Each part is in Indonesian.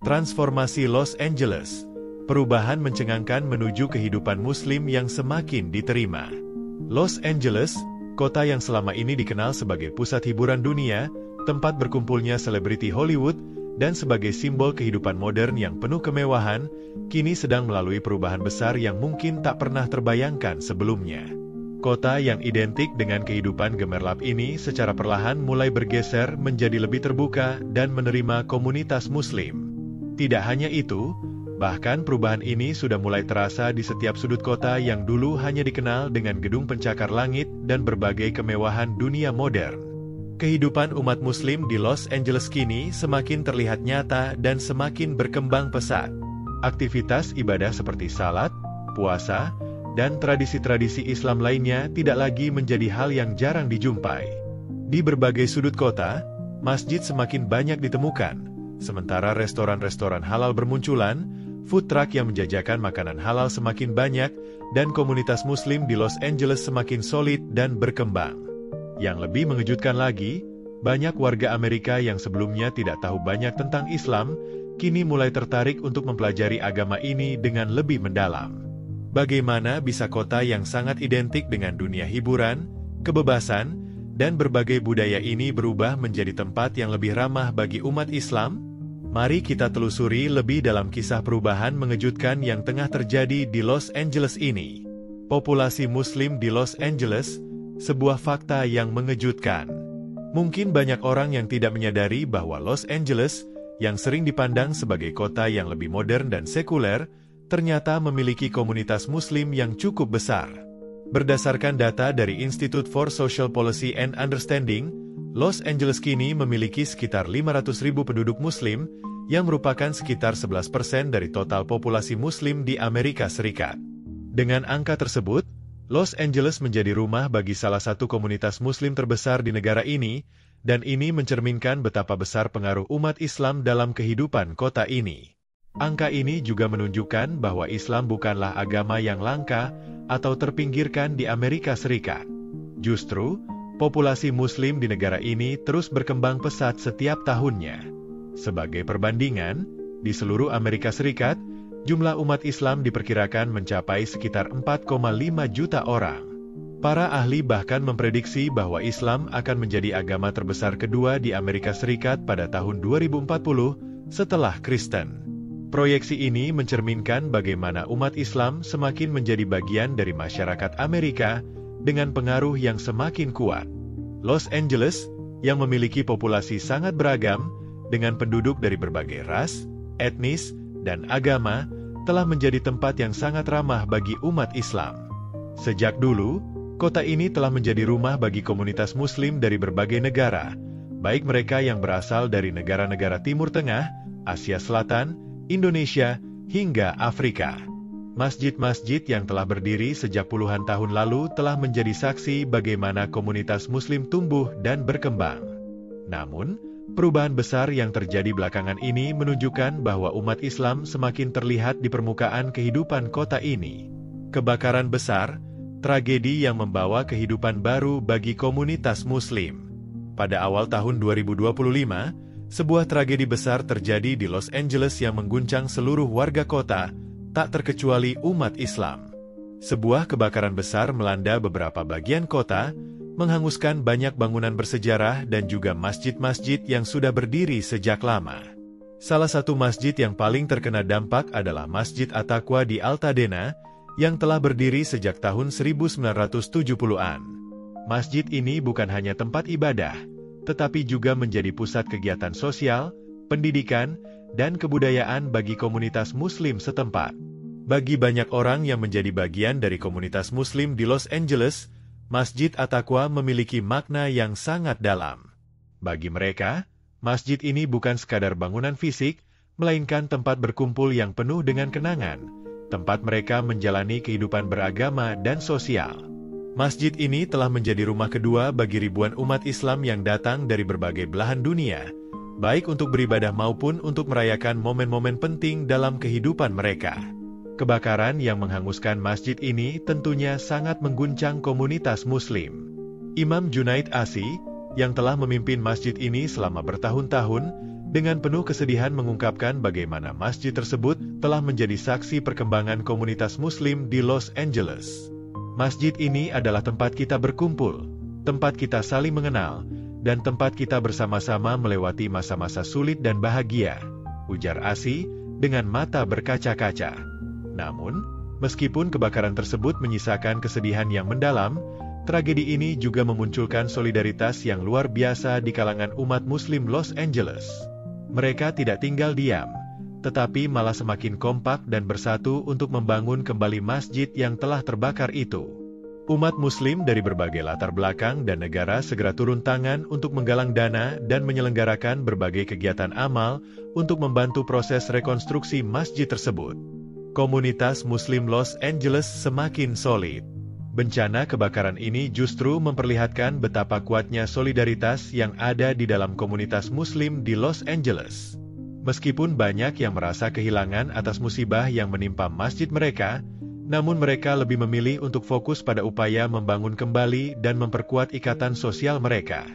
Transformasi Los Angeles. Perubahan mencengangkan menuju kehidupan Muslim yang semakin diterima. Los Angeles, kota yang selama ini dikenal sebagai pusat hiburan dunia, tempat berkumpulnya selebriti Hollywood, dan sebagai simbol kehidupan modern yang penuh kemewahan, kini sedang melalui perubahan besar yang mungkin tak pernah terbayangkan sebelumnya. Kota yang identik dengan kehidupan gemerlap ini secara perlahan mulai bergeser menjadi lebih terbuka dan menerima komunitas Muslim. Tidak hanya itu, bahkan perubahan ini sudah mulai terasa di setiap sudut kota yang dulu hanya dikenal dengan gedung pencakar langit dan berbagai kemewahan dunia modern. Kehidupan umat Muslim di Los Angeles kini semakin terlihat nyata dan semakin berkembang pesat. Aktivitas ibadah seperti salat, puasa, dan tradisi-tradisi Islam lainnya tidak lagi menjadi hal yang jarang dijumpai. Di berbagai sudut kota, masjid semakin banyak ditemukan, sementara restoran-restoran halal bermunculan, food truck yang menjajakan makanan halal semakin banyak, dan komunitas Muslim di Los Angeles semakin solid dan berkembang. Yang lebih mengejutkan lagi, banyak warga Amerika yang sebelumnya tidak tahu banyak tentang Islam, kini mulai tertarik untuk mempelajari agama ini dengan lebih mendalam. Bagaimana bisa kota yang sangat identik dengan dunia hiburan, kebebasan, dan berbagai budaya ini berubah menjadi tempat yang lebih ramah bagi umat Islam? Mari kita telusuri lebih dalam kisah perubahan mengejutkan yang tengah terjadi di Los Angeles ini. Populasi Muslim di Los Angeles, sebuah fakta yang mengejutkan. Mungkin banyak orang yang tidak menyadari bahwa Los Angeles, yang sering dipandang sebagai kota yang lebih modern dan sekuler, ternyata memiliki komunitas Muslim yang cukup besar. Berdasarkan data dari Institute for Social Policy and Understanding, Los Angeles kini memiliki sekitar 500.000 penduduk Muslim, yang merupakan sekitar 11% dari total populasi Muslim di Amerika Serikat. Dengan angka tersebut, Los Angeles menjadi rumah bagi salah satu komunitas Muslim terbesar di negara ini, dan ini mencerminkan betapa besar pengaruh umat Islam dalam kehidupan kota ini. Angka ini juga menunjukkan bahwa Islam bukanlah agama yang langka atau terpinggirkan di Amerika Serikat. Justru, populasi Muslim di negara ini terus berkembang pesat setiap tahunnya. Sebagai perbandingan, di seluruh Amerika Serikat, jumlah umat Islam diperkirakan mencapai sekitar 4,5 juta orang. Para ahli bahkan memprediksi bahwa Islam akan menjadi agama terbesar kedua di Amerika Serikat pada tahun 2040 setelah Kristen. Proyeksi ini mencerminkan bagaimana umat Islam semakin menjadi bagian dari masyarakat Amerika dengan pengaruh yang semakin kuat. Los Angeles, yang memiliki populasi sangat beragam, dengan penduduk dari berbagai ras, etnis, dan agama, telah menjadi tempat yang sangat ramah bagi umat Islam. Sejak dulu, kota ini telah menjadi rumah bagi komunitas Muslim dari berbagai negara, baik mereka yang berasal dari negara-negara Timur Tengah, Asia Selatan, Indonesia, hingga Afrika. Masjid-masjid yang telah berdiri sejak puluhan tahun lalu telah menjadi saksi bagaimana komunitas Muslim tumbuh dan berkembang. Namun, perubahan besar yang terjadi belakangan ini menunjukkan bahwa umat Islam semakin terlihat di permukaan kehidupan kota ini. Kebakaran besar, tragedi yang membawa kehidupan baru bagi komunitas Muslim. Pada awal tahun 2025, sebuah tragedi besar terjadi di Los Angeles yang mengguncang seluruh warga kota, tak terkecuali umat Islam. Sebuah kebakaran besar melanda beberapa bagian kota, menghanguskan banyak bangunan bersejarah dan juga masjid-masjid yang sudah berdiri sejak lama. Salah satu masjid yang paling terkena dampak adalah Masjid At-Taqwa di Altadena, yang telah berdiri sejak tahun 1970-an. Masjid ini bukan hanya tempat ibadah, tetapi juga menjadi pusat kegiatan sosial, pendidikan, dan kebudayaan bagi komunitas Muslim setempat. Bagi banyak orang yang menjadi bagian dari komunitas Muslim di Los Angeles, Masjid At-Taqwa memiliki makna yang sangat dalam. Bagi mereka, masjid ini bukan sekadar bangunan fisik, melainkan tempat berkumpul yang penuh dengan kenangan, tempat mereka menjalani kehidupan beragama dan sosial. Masjid ini telah menjadi rumah kedua bagi ribuan umat Islam yang datang dari berbagai belahan dunia, baik untuk beribadah maupun untuk merayakan momen-momen penting dalam kehidupan mereka. Kebakaran yang menghanguskan masjid ini tentunya sangat mengguncang komunitas Muslim. Imam Junaid Asy, yang telah memimpin masjid ini selama bertahun-tahun, dengan penuh kesedihan mengungkapkan bagaimana masjid tersebut telah menjadi saksi perkembangan komunitas Muslim di Los Angeles. Masjid ini adalah tempat kita berkumpul, tempat kita saling mengenal, dan tempat kita bersama-sama melewati masa-masa sulit dan bahagia, ujar Asih dengan mata berkaca-kaca. Namun, meskipun kebakaran tersebut menyisakan kesedihan yang mendalam, tragedi ini juga memunculkan solidaritas yang luar biasa di kalangan umat Muslim Los Angeles. Mereka tidak tinggal diam, tetapi malah semakin kompak dan bersatu untuk membangun kembali masjid yang telah terbakar itu. Umat Muslim dari berbagai latar belakang dan negara segera turun tangan untuk menggalang dana dan menyelenggarakan berbagai kegiatan amal untuk membantu proses rekonstruksi masjid tersebut. Komunitas Muslim Los Angeles semakin solid. Bencana kebakaran ini justru memperlihatkan betapa kuatnya solidaritas yang ada di dalam komunitas Muslim di Los Angeles. Meskipun banyak yang merasa kehilangan atas musibah yang menimpa masjid mereka, namun mereka lebih memilih untuk fokus pada upaya membangun kembali dan memperkuat ikatan sosial mereka.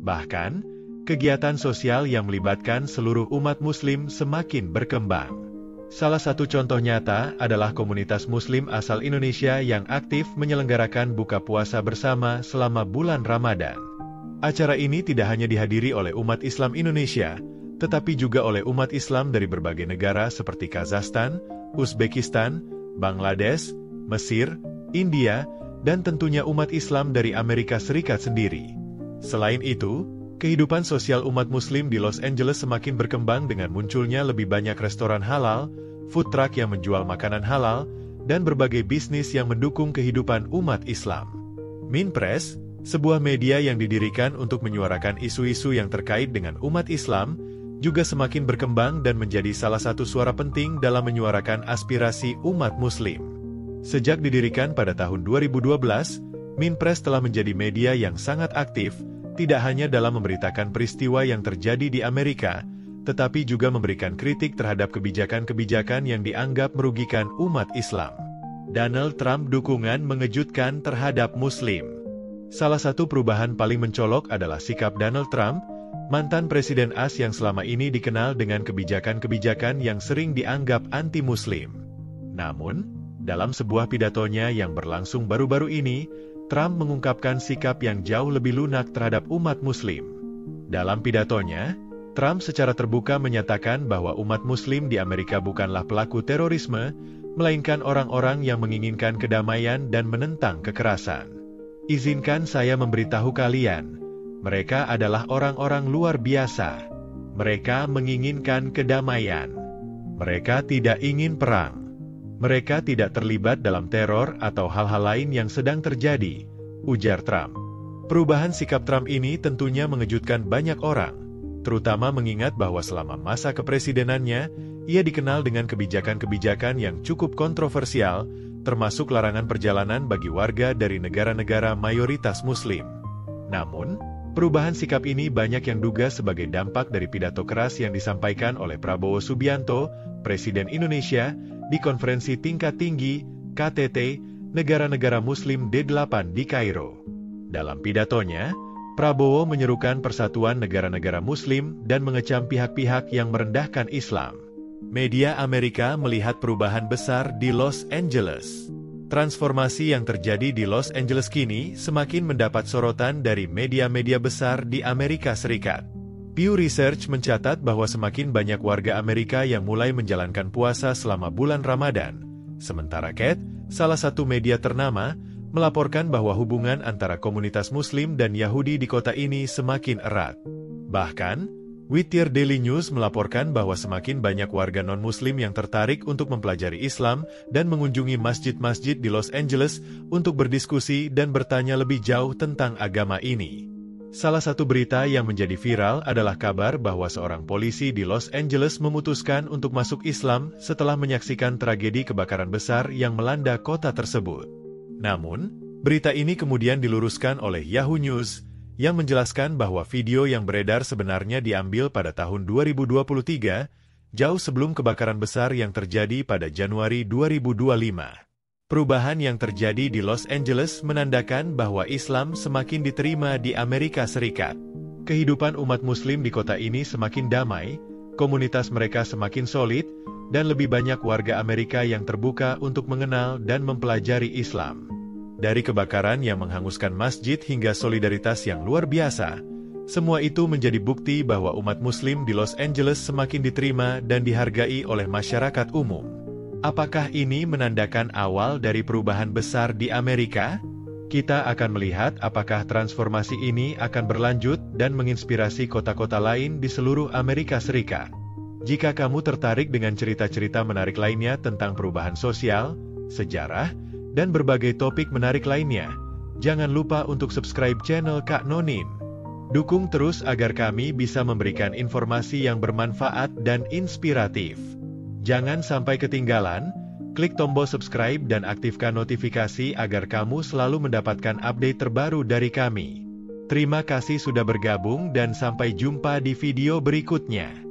Bahkan, kegiatan sosial yang melibatkan seluruh umat Muslim semakin berkembang. Salah satu contoh nyata adalah komunitas Muslim asal Indonesia yang aktif menyelenggarakan buka puasa bersama selama bulan Ramadan. Acara ini tidak hanya dihadiri oleh umat Islam Indonesia, tetapi juga oleh umat Islam dari berbagai negara seperti Kazakhstan, Uzbekistan, Bangladesh, Mesir, India, dan tentunya umat Islam dari Amerika Serikat sendiri. Selain itu, kehidupan sosial umat Muslim di Los Angeles semakin berkembang dengan munculnya lebih banyak restoran halal, food truck yang menjual makanan halal, dan berbagai bisnis yang mendukung kehidupan umat Islam. Minpress, sebuah media yang didirikan untuk menyuarakan isu-isu yang terkait dengan umat Islam, juga semakin berkembang dan menjadi salah satu suara penting dalam menyuarakan aspirasi umat Muslim. Sejak didirikan pada tahun 2012, Minpress telah menjadi media yang sangat aktif, tidak hanya dalam memberitakan peristiwa yang terjadi di Amerika, tetapi juga memberikan kritik terhadap kebijakan-kebijakan yang dianggap merugikan umat Islam. Donald Trump dukungan mengejutkan terhadap Muslim. Salah satu perubahan paling mencolok adalah sikap Donald Trump, mantan Presiden AS yang selama ini dikenal dengan kebijakan-kebijakan yang sering dianggap anti-Muslim. Namun, dalam sebuah pidatonya yang berlangsung baru-baru ini, Trump mengungkapkan sikap yang jauh lebih lunak terhadap umat Muslim. Dalam pidatonya, Trump secara terbuka menyatakan bahwa umat Muslim di Amerika bukanlah pelaku terorisme, melainkan orang-orang yang menginginkan kedamaian dan menentang kekerasan. Izinkan saya memberitahu kalian, mereka adalah orang-orang luar biasa. Mereka menginginkan kedamaian. Mereka tidak ingin perang. Mereka tidak terlibat dalam teror atau hal-hal lain yang sedang terjadi, ujar Trump. Perubahan sikap Trump ini tentunya mengejutkan banyak orang, terutama mengingat bahwa selama masa kepresidenannya, ia dikenal dengan kebijakan-kebijakan yang cukup kontroversial, termasuk larangan perjalanan bagi warga dari negara-negara mayoritas Muslim. Namun, perubahan sikap ini banyak yang duga sebagai dampak dari pidato keras yang disampaikan oleh Prabowo Subianto, Presiden Indonesia, di konferensi tingkat tinggi, KTT, negara-negara Muslim D8 di Kairo. Dalam pidatonya, Prabowo menyerukan persatuan negara-negara Muslim dan mengecam pihak-pihak yang merendahkan Islam. Media Amerika melihat perubahan besar di Los Angeles. Transformasi yang terjadi di Los Angeles kini semakin mendapat sorotan dari media-media besar di Amerika Serikat. Pew Research mencatat bahwa semakin banyak warga Amerika yang mulai menjalankan puasa selama bulan Ramadan. Sementara Cat, salah satu media ternama, melaporkan bahwa hubungan antara komunitas Muslim dan Yahudi di kota ini semakin erat. Bahkan, Whittier Daily News melaporkan bahwa semakin banyak warga non-Muslim yang tertarik untuk mempelajari Islam dan mengunjungi masjid-masjid di Los Angeles untuk berdiskusi dan bertanya lebih jauh tentang agama ini. Salah satu berita yang menjadi viral adalah kabar bahwa seorang polisi di Los Angeles memutuskan untuk masuk Islam setelah menyaksikan tragedi kebakaran besar yang melanda kota tersebut. Namun, berita ini kemudian diluruskan oleh Yahoo News, yang menjelaskan bahwa video yang beredar sebenarnya diambil pada tahun 2023, jauh sebelum kebakaran besar yang terjadi pada Januari 2025. Perubahan yang terjadi di Los Angeles menandakan bahwa Islam semakin diterima di Amerika Serikat. Kehidupan umat muslim di kota ini semakin damai, komunitas mereka semakin solid, dan lebih banyak warga Amerika yang terbuka untuk mengenal dan mempelajari Islam. Dari kebakaran yang menghanguskan masjid hingga solidaritas yang luar biasa, semua itu menjadi bukti bahwa umat muslim di Los Angeles semakin diterima dan dihargai oleh masyarakat umum. Apakah ini menandakan awal dari perubahan besar di Amerika? Kita akan melihat apakah transformasi ini akan berlanjut dan menginspirasi kota-kota lain di seluruh Amerika Serikat. Jika kamu tertarik dengan cerita-cerita menarik lainnya tentang perubahan sosial, sejarah, dan berbagai topik menarik lainnya, jangan lupa untuk subscribe channel Kak Nonin. Dukung terus agar kami bisa memberikan informasi yang bermanfaat dan inspiratif. Jangan sampai ketinggalan, klik tombol subscribe dan aktifkan notifikasi agar kamu selalu mendapatkan update terbaru dari kami. Terima kasih sudah bergabung dan sampai jumpa di video berikutnya.